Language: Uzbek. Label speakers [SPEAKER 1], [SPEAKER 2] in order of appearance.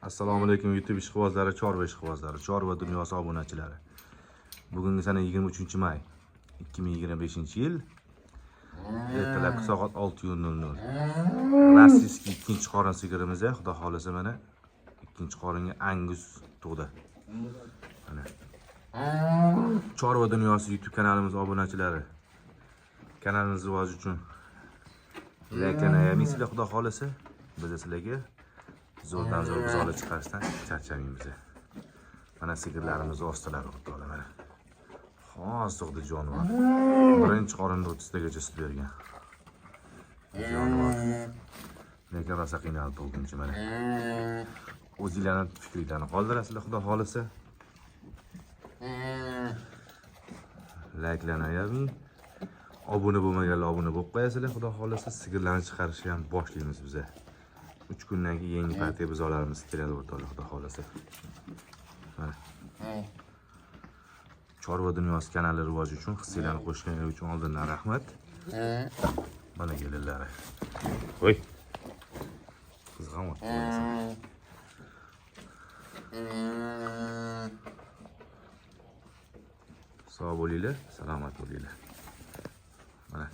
[SPEAKER 1] Assalomu alaykum YouTube ishqibozlari, chorva ishqibozlari, chorva dunyosi obunachilari. Bugungi sana 23-may 2025-yil. Ertalabki soat 6:00. Rossiyskiy ikkinchi qorin sigirimiz, xudo xolisa mana ikkinchi qoringa Angus tug'di. Mana. Chorva dunyosi YouTube kanalimiz obunachilari. Kanalimiz rivoji uchun like-lanaverasizlar, xudo xolisa. Biz sizlarga zo'rdan zo'r buzoqlar chiqarishdan charchamaymiz. Mana sigirlarimiz ostilari o'tdi mana. Hozirda jonivor. Birinchi qorinda 30 tagacha sut bergan. Jonivor. Lekin rosa qiynalib bo'lguncha mana. O'zinglarning fikringlarni qoldirasizlar, xudo xolisa. Like-lanavermang. Obuna bo'lmaganlar obuna bo'lib qo'yasizlar, xudo xolisa. Sigirlarni chiqarishni ham boshlaymiz biz. 3 kundan keyin yangi partiya buzoqlarimiz keladi o'rtoqlar, xudo xolasa. Mana. Chorva dunyosi kanali rivoji uchun hissiylarni qo'shganingiz uchun oldindan rahmat. Mana kelinlar. Voy. Qizg'amoqda. Sog' bo'linglar, salomat bo'linglar. Mana.